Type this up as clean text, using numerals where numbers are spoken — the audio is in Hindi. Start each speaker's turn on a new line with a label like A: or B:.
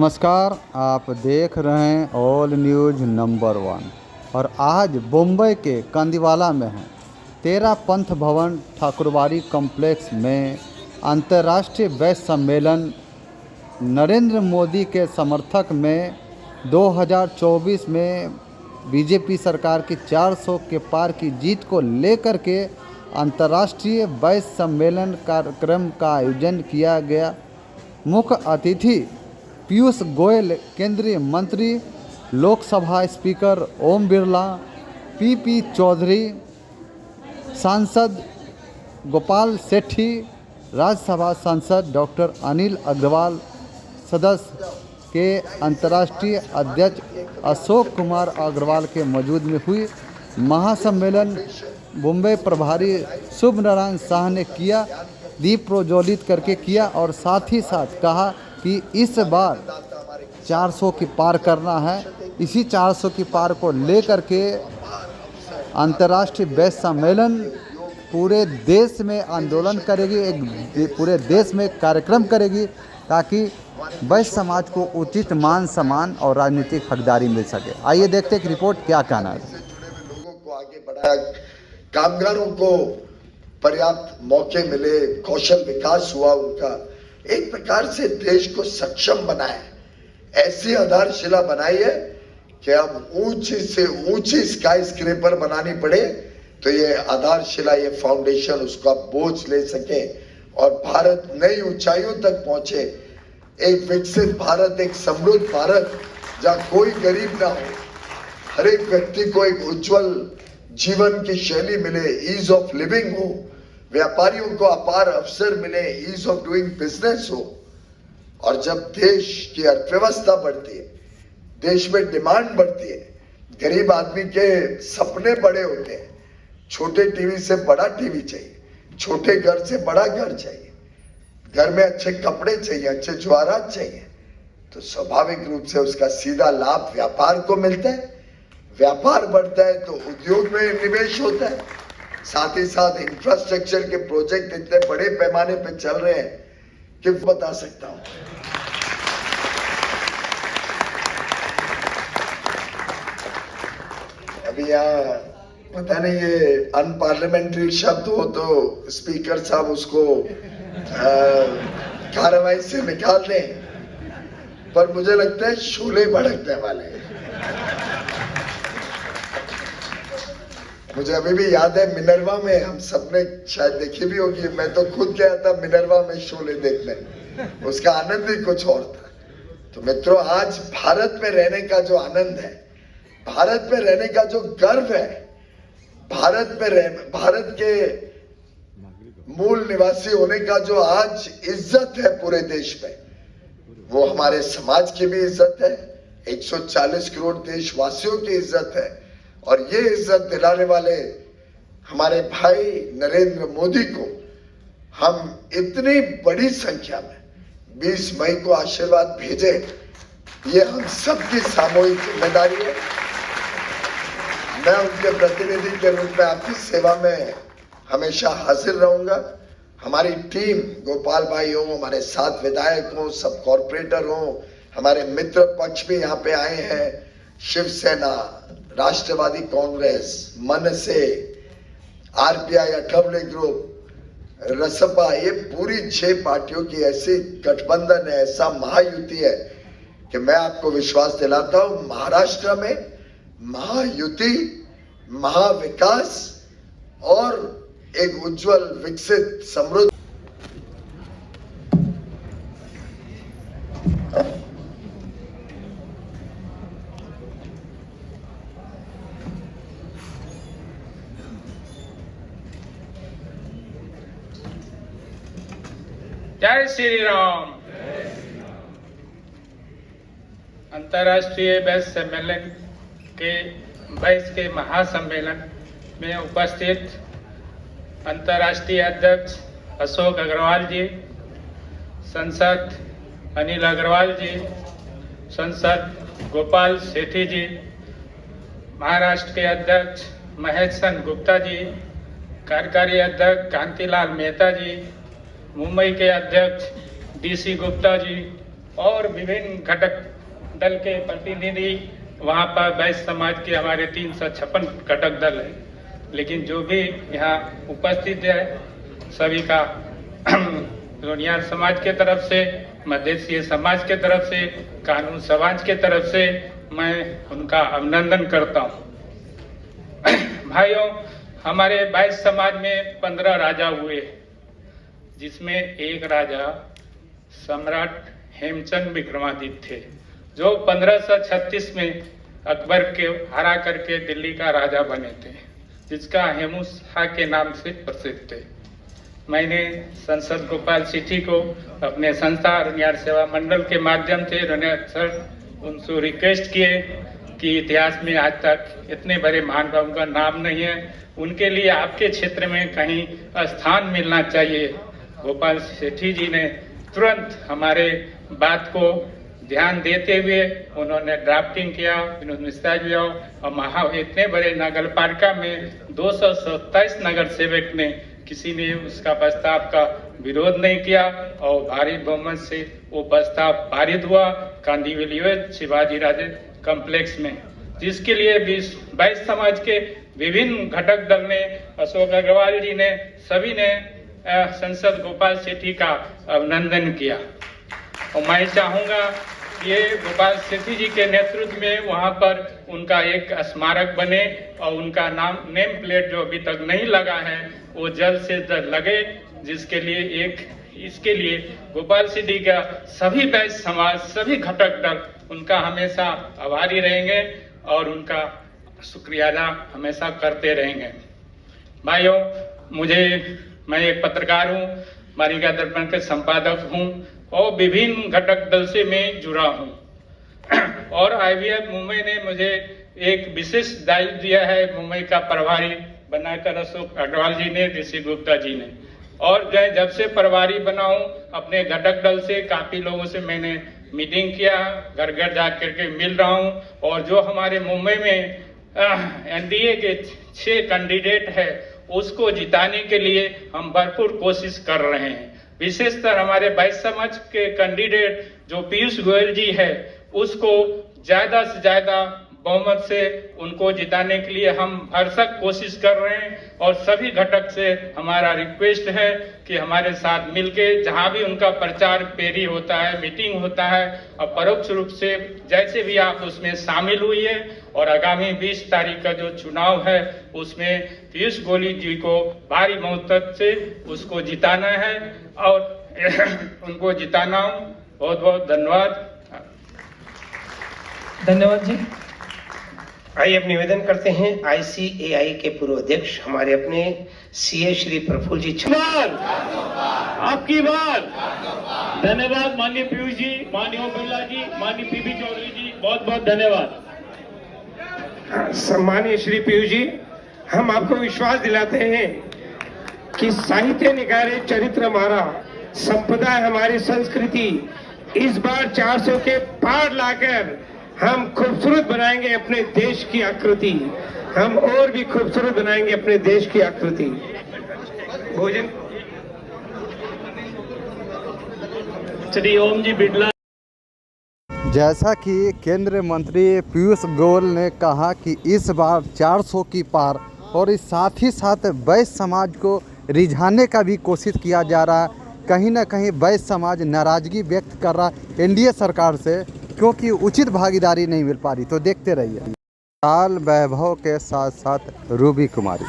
A: नमस्कार, आप देख रहे हैं ऑल न्यूज़ नंबर 1 और आज मुंबई के कांदीवाला में हैं 13 पंथ भवन ठाकुरबाड़ी कॉम्प्लेक्स में अंतर्राष्ट्रीय वैश्य सम्मेलन नरेंद्र मोदी के समर्थक में 2024 में बीजेपी सरकार की 400 के पार की जीत को लेकर के अंतर्राष्ट्रीय वैश्य सम्मेलन कार्यक्रम का आयोजन किया गया। मुख्य अतिथि पीयूष गोयल, केंद्रीय मंत्री, लोकसभा स्पीकर ओम बिरला, पीपी चौधरी, सांसद गोपाल सेठी, राज्यसभा सांसद डॉक्टर अनिल अग्रवाल, सदस्य के अंतर्राष्ट्रीय अध्यक्ष अशोक कुमार अग्रवाल के मौजूद में हुई। महासम्मेलन मुंबई प्रभारी शुभ नारायण शाह ने किया, दीप प्रज्वलित करके किया और साथ ही साथ कहा कि इस बार 400 की पार करना है। इसी 400 की पार को लेकर के अंतर्राष्ट्रीय वैश्य सम्मेलन पूरे देश में आंदोलन करेगी, एक पूरे देश में कार्यक्रम करेगी ताकि वैश्य समाज को उचित मान सम्मान और राजनीतिक हकदारी मिल सके। आइए देखते हैं कि रिपोर्ट क्या कहना है।
B: लोगों को आगे बढ़ाया, कामगारों को पर्याप्त मौके मिले, कौशल विकास हुआ, उनका एक प्रकार से देश को सक्षम बनाए, ऐसी आधारशिला बनाई है कि अब ऊंची से ऊंची स्काई स्क्रेपर बनानी पड़े तो ये आधारशिला, ये फाउंडेशन उसका बोझ ले सके और भारत नई ऊंचाइयों तक पहुंचे। एक विकसित भारत, एक समृद्ध भारत जहां कोई गरीब ना हो, हर एक व्यक्ति को एक उज्जवल जीवन की शैली मिले, ईज ऑफ लिविंग हो, व्यापारियों को अपार अवसर मिले, ईज ऑफ डूइंग बिजनेस हो। और जब देश की अर्थव्यवस्था बढ़ती है, देश में डिमांड बढ़ती है, गरीब आदमी के सपने बड़े होते हैं, छोटे टीवी से बड़ा टीवी चाहिए, छोटे घर से बड़ा घर चाहिए, घर में अच्छे कपड़े चाहिए, अच्छे ज्वारात चाहिए, तो स्वाभाविक रूप से उसका सीधा लाभ व्यापार को मिलता है। व्यापार बढ़ता है तो उद्योग में निवेश होता है, साथ ही साथ इंफ्रास्ट्रक्चर के प्रोजेक्ट इतने बड़े पैमाने पर चल रहे हैं कि बता सकता हूं। अभी यहाँ पता नहीं ये अनपार्लियामेंट्री शब्द हो तो स्पीकर साहब उसको कार्रवाई से निकाल दें, पर मुझे लगता है शोले भड़कने वाले हैं। मुझे अभी भी याद है मिनर्वा में, हम सबने शायद देखी भी होगी, मैं तो खुद गया था मिनर्वा में शोले देखने, उसका आनंद ही कुछ और था। तो मित्रों, आज भारत में रहने का जो आनंद है, भारत में रहने का जो गर्व है, भारत के मूल निवासी होने का जो आज इज्जत है पूरे देश में, वो हमारे समाज की भी इज्जत है, 140 करोड़ देशवासियों की इज्जत है। और ये इज्जत दिलाने वाले हमारे भाई नरेंद्र मोदी को हम इतनी बड़ी संख्या में 20 मई को आशीर्वाद भेजे, ये हम सबकी सामूहिक जिम्मेदारी है। मैं उनके प्रतिनिधि के रूप में आपकी सेवा में हमेशा हाजिर रहूंगा। हमारी टीम, गोपाल भाई हो, हमारे साथ विधायक हो, सब कॉर्पोरेटर हो, हमारे मित्र पक्ष भी यहाँ पे आए हैं, शिवसेना, राष्ट्रवादी कांग्रेस, मनसे, आरपीआई, अठवले ग्रुप, रसपा, ये पूरी 6 पार्टियों की ऐसी गठबंधन है, ऐसा महायुति है कि मैं आपको विश्वास दिलाता हूं, महाराष्ट्र में महायुति, महाविकास और एक उज्जवल, विकसित, समृद्ध
C: जय श्री राम। अंतर्राष्ट्रीय वैश्य सम्मेलन के वैश्य के महासम्मेलन में उपस्थित अंतर्राष्ट्रीय अध्यक्ष अशोक अग्रवाल जी, संसद अनिल अग्रवाल जी, संसद गोपाल सेठी जी, महाराष्ट्र के अध्यक्ष महेश गुप्ता जी, कार्यकारी अध्यक्ष कांतिलाल मेहता जी, मुंबई के अध्यक्ष डीसी गुप्ता जी, और विभिन्न घटक दल के प्रतिनिधि वहाँ पर वैश्य समाज के हमारे 356 घटक दल है। लेकिन जो भी यहाँ उपस्थित है सभी का रोनियार समाज के तरफ से, मधेसी समाज के तरफ से, कानून समाज के तरफ से मैं उनका अभिनंदन करता हूँ। भाइयों, हमारे वैश्य समाज में 15 राजा हुए, जिसमें एक राजा सम्राट हेमचंद विक्रमादित्य थे, जो 1536 में अकबर के हरा करके दिल्ली का राजा बने थे, जिसका हेमू शाह के नाम से प्रसिद्ध थे। मैंने संसद गोपाल सेठी को अपने संस्था रोनियार सेवा मंडल के माध्यम से रोनियार सर उनसे रिक्वेस्ट किए कि इतिहास में आज तक इतने बड़े महानुभावों का नाम नहीं है, उनके लिए आपके क्षेत्र में कहीं स्थान मिलना चाहिए। गोपाल सेठी जी ने तुरंत हमारे बात को ध्यान देते हुए उन्होंने ड्राफ्टिंग किया, मिस्ता किया और इतने बड़े नगर पालिका में 227 नगर सेवक ने किसी ने उसका प्रस्ताव का विरोध नहीं किया और भारी बहुमत से वो प्रस्ताव पारित हुआ कांदिवली शिवाजी राजे कॉम्प्लेक्स में, जिसके लिए वैश्य समाज के विभिन्न घटक दल ने, अशोक अग्रवाल जी ने, सभी ने संसद गोपाल सेठी का अभिनंदन किया। और मैं चाहूंगा ये गोपाल सेठी जी के नेतृत्व में वहां पर उनका एक स्मारक बने और उनका नेम प्लेट जो अभी तक नहीं लगा है वो जल्द से जल्द लगे, जिसके लिए इसके लिए गोपाल सेठी का सभी वैश्य समाज, सभी घटक दल उनका हमेशा आभारी रहेंगे और उनका शुक्रिया अदा हमेशा करते रहेंगे। भाइयों, मैं एक पत्रकार हूँ, मारिका दर्पण के संपादक हूँ और विभिन्न घटक दल से मैं जुड़ा हूँ और IVF मुंबई ने मुझे एक विशेष दायित्व दिया है, मुंबई का प्रभारी बनाकर अशोक अग्रवाल जी ने, ऋषि गुप्ता जी ने। और जब से प्रभारी बना हूँ अपने घटक दल से काफी लोगों से मैंने मीटिंग किया, घर घर जा करके मिल रहा हूँ और जो हमारे मुंबई में NDA के 6 कैंडिडेट है उसको जिताने के लिए हम भरपूर कोशिश कर रहे हैं। विशेषतर हमारे वैश्य समाज के कैंडिडेट जो पीयूष गोयल जी है उसको ज्यादा से ज्यादा बहुमत से उनको जिताने के लिए हम भरसक कोशिश कर रहे हैं और सभी घटक से हमारा रिक्वेस्ट है कि हमारे साथ मिलके जहां भी उनका प्रचार पेरी होता है, मीटिंग होता है और परोक्ष रूप से जैसे भी आप उसमें शामिल हुई है और आगामी 20 तारीख का जो चुनाव है उसमें पीयूष गोयल जी को भारी बहुमत से उसको जिताना है और उनको जिताना हूं। बहुत बहुत धन्यवाद।
D: धन्यवाद जी। आइए अब निवेदन करते हैं ICAI के पूर्व अध्यक्ष हमारे अपने CA श्री प्रफुल्ल जी।
E: आपकी बात। धन्यवाद माननीय पीयूष जी, माननीय ओम बिरला जी, माननीय PB चौधरी जी, बहुत बहुत धन्यवाद।
D: सम्मानीय श्री पीयूष जी, हम आपको विश्वास दिलाते हैं कि साहित्य निकारे चरित्र हमारा, संपदा हमारी संस्कृति, इस बार 400 के पार लाकर हम खूबसूरत बनाएंगे अपने देश की आकृति, हम और भी खूबसूरत बनाएंगे अपने देश की आकृति। भोजन
E: श्री ओम जी बिरला।
A: जैसा कि केंद्रीय मंत्री पीयूष गोयल ने कहा कि इस बार 400 की पार और इस साथ ही साथ वैश्य समाज को रिझाने का भी कोशिश किया जा रहा है। कहीं ना कहीं वैश्य समाज नाराज़गी व्यक्त कर रहा है NDA सरकार से, क्योंकि उचित भागीदारी नहीं मिल पा रही। तो देखते रहिए। काल वैभव के साथ साथ रूबी कुमारी।